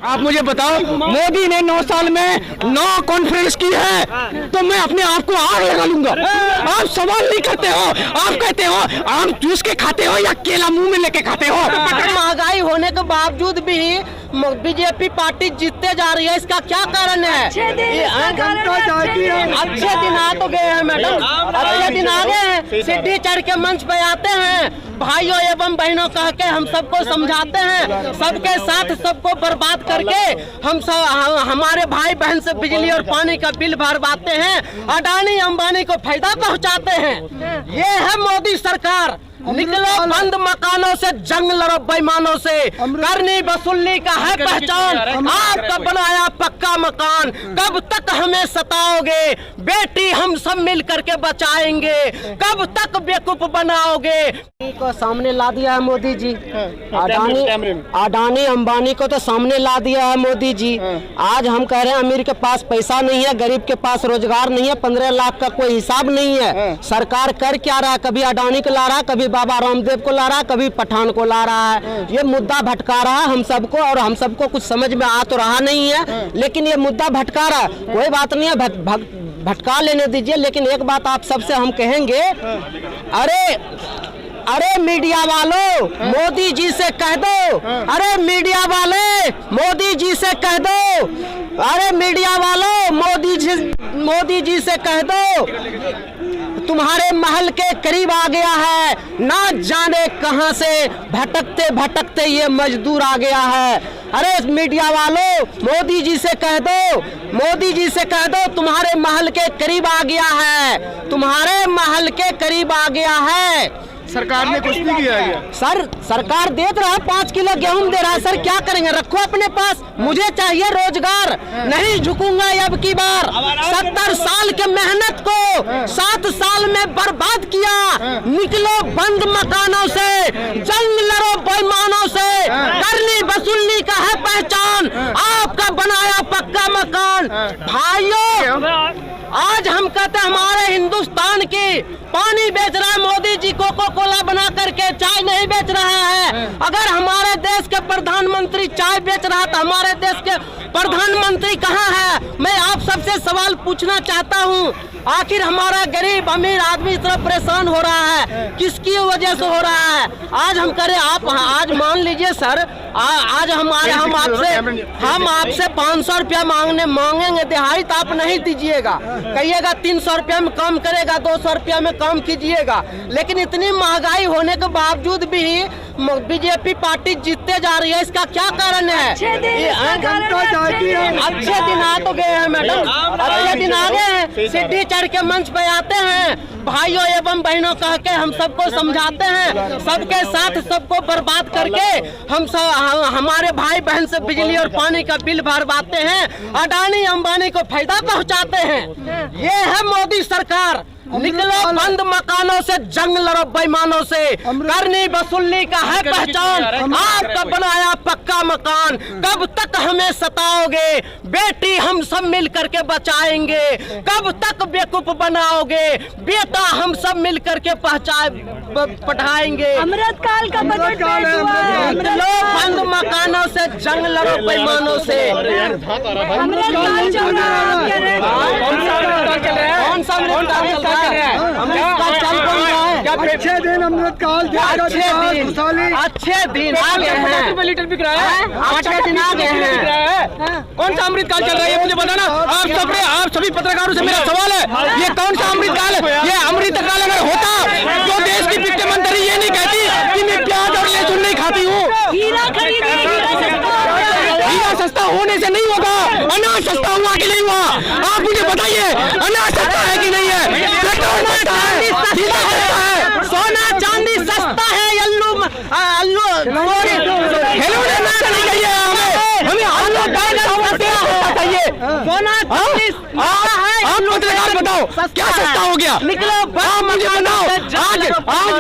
आप मुझे बताओ, मोदी ने 9 साल में 9 कॉन्फ्रेंस की है, तो मैं अपने आप को आग लगा लूंगा। आप सवाल नहीं करते हो, आप कहते हो आम चूस के खाते हो या केला मुंह में लेके खाते हो। महंगाई होने के बावजूद भी बीजेपी पार्टी जीतते जा रही है, इसका क्या कारण है? अच्छे दिन आ तो गए हैं मैडम, अच्छे दिन आ गए हैं। सीढ़ी चढ़ के मंच पे आते हैं, भाइयों एवं बहनों कह के हम सबको समझाते हैं, सबके साथ सबको बर्बाद करके हम सब हमारे भाई बहन से बिजली और पानी का बिल भरवाते हैं, अडानी अंबानी को फायदा पहुंचाते हैं। ये है मोदी सरकार। निकलो बंद मकानों से, जंग लड़ो बेईमानों से, करनी वसूलनी का है पहचान, आपका बनाया पक्का मकान, कब तक हमें सताओगे बेटी, हम सब मिल करके बचाएंगे, कब तक बेवकूफ बनाओगे। को सामने ला दिया है मोदी जी, अडानी अंबानी को तो सामने ला दिया है मोदी जी। आज हम कह रहे हैं अमीर के पास पैसा नहीं है, गरीब के पास रोजगार नहीं है, 15 लाख का कोई हिसाब नहीं है। सरकार कर क्या रहा है? कभी अडानी को ला रहा है, कभी बाबा रामदेव को ला रहा है, कभी पठान को ला रहा है। ये मुद्दा भटका रहा है हम सबको, और हम सबको कुछ समझ में आ तो रहा नहीं है, लेकिन ये मुद्दा भटका रहा है। कोई बात नहीं है, भटका लेने दीजिए, लेकिन एक बात आप सबसे हम कहेंगे, अरे मीडिया वालों, मोदी जी से कह दो, अरे मीडिया वाले मोदी जी से कह दो, अरे मीडिया वालों मोदी जी से कह दो, तुम्हारे महल के करीब आ गया है, ना जाने कहां से भटकते भटकते ये मजदूर आ गया है। अरे मीडिया वालों, मोदी जी से कह दो, मोदी जी से कह दो, तुम्हारे महल के करीब आ गया है, तुम्हारे महल के करीब आ गया है। सरकार ने कुछ नहीं किया है सर, सरकार दे रहा है, 5 किलो गेहूं दे रहा है। सर क्या करेंगे? रखो अपने पास, मुझे चाहिए रोजगार, नहीं झुकूंगा अब की बार। 70 साल के मेहनत को 7 साल में बर्बाद किया। निकलो बंद मकानों से, जंग लड़ो बेईमानों से, करनी वसूलनी का है पहचान, आपका बनाया पक्का मकान। भाइयों, आज हम कहते हैं हमारे हिंदुस्तान की पानी बेच रहा है मोदी जी, कोको कोला बना करके चाय नहीं बेच रहा है। अगर हमारे देश के प्रधानमंत्री चाय बेच रहा तो हमारे देश के प्रधानमंत्री कहाँ है? मैं आप सबसे सवाल पूछना चाहता हूँ, आखिर हमारा गरीब अमीर आदमी इतना परेशान हो रहा है, किसकी वजह से हो रहा है? आज हम करें, आप आज मान लीजिए सर, आज हम आपसे 500 रुपया मांगेंगे दिहाड़ी, तो आप नहीं दीजिएगा, कहिएगा 300 रुपया में काम करेगा, 200 रुपया में काम कीजिएगा। लेकिन इतनी महंगाई होने के बावजूद भी बीजेपी पार्टी जीतते जा रही है, इसका क्या कारण है? अच्छे दिन आ तो गए हैं मैडम, अच्छे दिन आ गए हैं। सीढ़ी चढ़ के मंच पे आते हैं, भाइयों एवं बहनों कह के हम सबको समझाते हैं, सबके साथ सबको बर्बाद करके हम सब हमारे भाई बहन से बिजली और पानी का बिल भरवाते हैं, अडानी अंबानी को फायदा पहुंचाते हैं। ये है मोदी सरकार। निकलो बंद मकानों से, जंग लड़ो बेईमानों से, करनी वसूलनी का है पहचान, आपका बनाया पक्का मकान, कब तक हमें सताओगे बेटी, हम सब मिल करके बचाएंगे, कब तक बेवकूफ बनाओगे बेटा, हम सब मिल करके पढ़ाएंगे। अमृतकाल का बजट पेश हुआ है। निकलो बंद मकानों से, जंग लड़ो बेईमानों से। अमृतकाल चल रहा है, कौन सा अमृतकाल चल रहा है? अच्छे दिन अमृतकाल, अच्छे दिन आ गए हैं, लीटर बिक रहा है, अच्छे दिन आ गए हैं। कौन सा अमृतकाल चल रहा है ये मुझे बताना। आप सभी पत्रकारों से मेरा सवाल है, ये कौन सा अमृतकाल है? ये अमृतकाल अगर होता, जो देश की वित्त मंत्री ये नहीं कहती कि मैं प्याज और लहसुन नहीं खाती हूँ। हीरा सस्ता होने से नहीं होगा, अनाज सस्ता हुआ कि नहीं हुआ? आप मुझे बताइए, अनाज सस्ता है कि नहीं है? पेट्रोल सस्ता है, डीजल सस्ता है, सोना चांदी सस्ता है, हमें आलू चाहिए। आप पत्रकार बताओ क्या सस्ता हो गया? निकलो मुझे बताओ, आज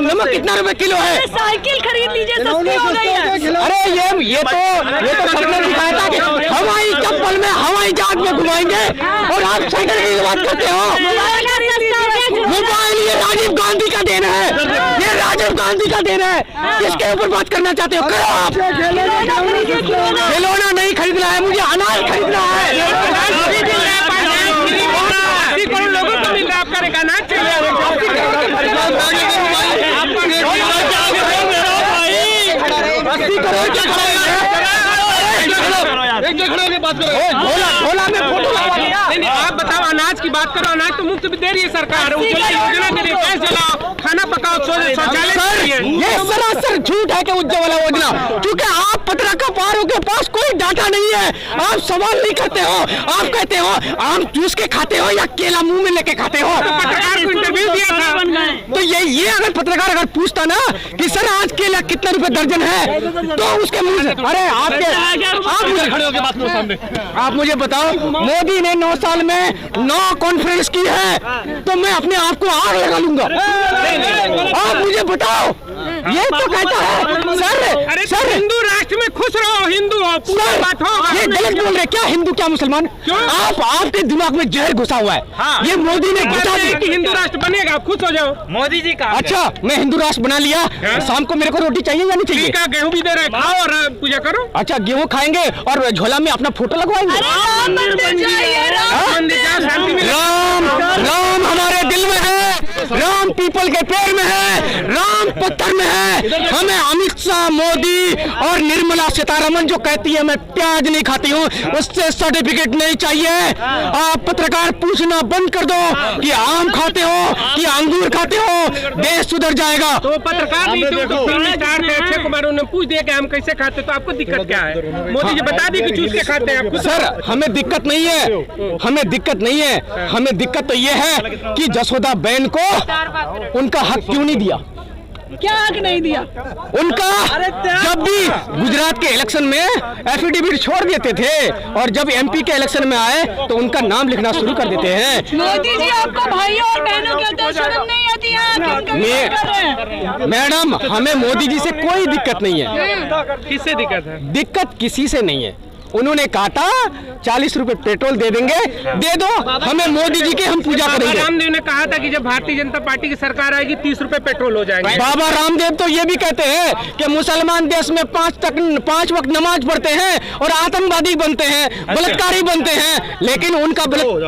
नमक कितना रुपए किलो है? साइकिल खरीद लीजिए, सस्ती हो गई है। अरे ये तो सबने दिखाया था कि हवाई चप्पल में हवाई जहाज में घुमाएंगे, और आप साइकिल की बात करते हो। मोबाइल ये राजीव गांधी का देन है, ये राजीव गांधी का देन है। किसके ऊपर बात करना चाहते हो? करो आप। खिलौना नहीं खरीदना है मुझे, अनाज खरीदना है। 80 करोड़ लोगों को मिल रहा है, आपका अनाज चल रहा है। झोला में फोटो लगा दिया। नहीं, आप बताओ, अनाज की बात करो। अनाज तो मुफ्त भी दे रही है सरकार, उज्ज्वला योजना के लिए गैस जलाओ, खाना पकाओ, शौचालय। ये सरासर झूठ है कि उज्ज्वला योजना, क्योंकि आप पत्रकारों के पास कोई डाटा नहीं है। आप सवाल नहीं करते हो, आप कहते हो आम चूस के खाते हो या केला मुंह में लेके खाते हो। पत्रकार को इंटरव्यू दिया था, तो ये अगर पत्रकार अगर पूछता ना कि सर आज केला कितना रुपए दर्जन है, तो उसके मुंह से अरे आप मुझे बताओ, मोदी ने 9 साल में 9 कॉन्फ्रेंस की है, तो मैं अपने आप को आग लगा लूंगा। आप मुझे बताओ, ये तो कहता है अरे सर हिंदू राष्ट्र में खुश रहो, हिंदू हो, पूरी बात हो। ये गलत बोल रहे, क्या हिंदू क्या मुसलमान? आपके दिमाग में जहर घुसा हुआ है। ये मोदी ने घुसा दिया कि हिंदू राष्ट्र बनेगा, आप खुश हो जाओ। मोदी जी का अच्छा, मैं हिंदू राष्ट्र बना लिया, शाम को मेरे को रोटी चाहिए या नहीं चाहिए? का गेहूं भी दे रहे, खाओ और पूजा करो। अच्छा, गेहूं खाएंगे और झोला में अपना फोटो लगवाएंगे। राम हमारे दिल में है, राम पीपल के पेड़ में है, राम पत्थर में है। हमें अमित शाह, मोदी और निर्मला सीतारमन जो कहती है मैं प्याज नहीं खाती हूँ, उससे सर्टिफिकेट नहीं चाहिए। आप पत्रकार पूछना बंद कर दो कि आम खाते हो कि अंगूर खाते हो, देश सुधर जाएगा। तो पत्रकार नहीं थे, तो फिल्म स्टार थे अक्षय कुमार, उन्होंने पूछ दिया कि हम कैसे खाते, तो आपको दिक्कत क्या है? मोदी जी बता दी कि चूस के खाते हैं आपको। सर हमें दिक्कत नहीं है, हमें दिक्कत नहीं है, हमें दिक्कत तो ये है कि जसोदा बहन को उनका हक क्यों नहीं दिया? क्या हक नहीं दिया उनका? जब भी गुजरात के इलेक्शन में एफिडेविट छोड़ देते थे और जब एमपी के इलेक्शन में आए तो उनका नाम लिखना शुरू कर देते हैं। मोदी जी आपको भाइयों और बहनों के अंदर शर्म नहीं आती है? मैडम हमें मोदी जी से कोई दिक्कत नहीं है। किससे दिक्कत है? दिक्कत किसी से नहीं है। उन्होंने कहा था 40 रुपए पेट्रोल दे देंगे, दे दो, हमें मोदी जी के हम पूजा करेंगे। रामदेव ने कहा था कि जब भारतीय जनता पार्टी की सरकार आएगी 30 रुपए पेट्रोल हो जाएंगे। बाबा रामदेव तो ये भी कहते हैं कि मुसलमान देश में 5 वक्त नमाज पढ़ते हैं और आतंकवादी बनते हैं, बलात्कारी बनते हैं, लेकिन उनका बलात्कारी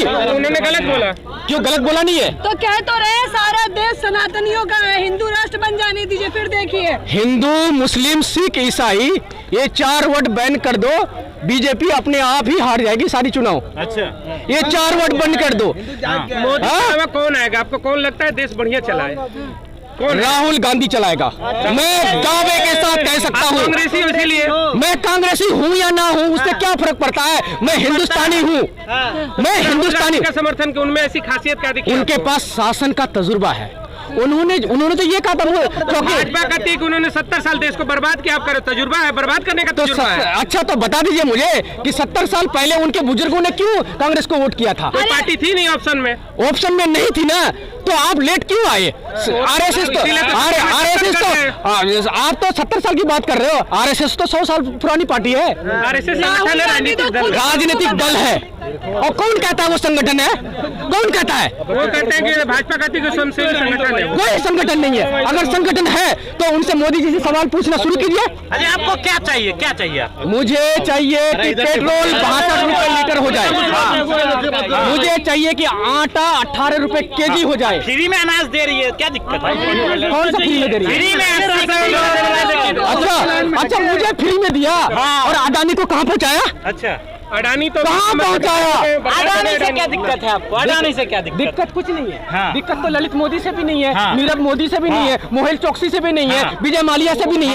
उन्होंने गलत बोला। क्यों गलत बोला नहीं है? तो कह तो रहे सारा देश सनातनियों का है, हिंदू राष्ट्र बन जाने दीजिए, फिर देखिए। हिंदू, मुस्लिम, सिख, ईसाई, ये 4 वोट बैन कर दो, बीजेपी अपने आप ही हार जाएगी सारी चुनाव। अच्छा, ये 4 वोट बंद कर दो। मोदी के अलावा कौन आएगा? आपको कौन लगता है देश बढ़िया चलाए? राहुल गांधी चलाएगा। मैं दावे के साथ कह सकता हूँ। कांग्रेसी इसीलिए मैं कांग्रेसी हूँ या ना हूँ उससे क्या फर्क पड़ता है? मैं हिंदुस्तानी हूँ, मैं हिंदुस्तानी का समर्थन के उनमें ऐसी खासियत क्या दिखी? उनके पास शासन का तजुर्बा है। उन्होंने तो ये कहा था भाजपा कहती है कि उन्होंने 70 साल देश को बर्बाद किया। आपका तजुर्बा है बर्बाद करने का तजुर्बा है। अच्छा, तो बता दीजिए मुझे कि 70 साल पहले उनके बुजुर्गों ने क्यों कांग्रेस को वोट किया था? कोई पार्टी थी नहीं ऑप्शन में। ऑप्शन में नहीं थी ना, तो आप लेट क्यों आए? आरएसएस तो आप तो 70 साल की बात कर रहे हो, आरएसएस तो 100 साल पुरानी पार्टी है। आरएसएस राजनीतिक दल है। और कौन कहता है वो संगठन है? कौन कहता है? वो कहते हैं कि भाजपा कहती है स्वयंसेवी संगठन है। कोई संगठन नहीं है। अगर संगठन है तो उनसे मोदी जी से सवाल पूछना शुरू कीजिए। अरे आपको क्या चाहिए? क्या चाहिए? मुझे चाहिए कि पेट्रोल 62 रुपए लीटर हो जाए। मुझे चाहिए कि आटा 18 रुपए केजी हो जाए। फ्री में अनाज दे रही है, क्या दिक्कत है? कौन सा फ्री में दे रही है? फ्री में। अच्छा, मुझे फ्री में दिया और अडानी को कहाँ पहुँचाया? अच्छा, अडानी तो कहाँ पहुँचाया? अडानी से क्या दिक्कत है आपको? अडानी से क्या दिक्कत कुछ नहीं है। हाँ। दिक्कत तो ललित मोदी से भी नहीं है, हाँ। नीरव मोदी से भी नहीं है, मोहित चौकसी से भी नहीं है, विजय माल्या से भी नहीं है।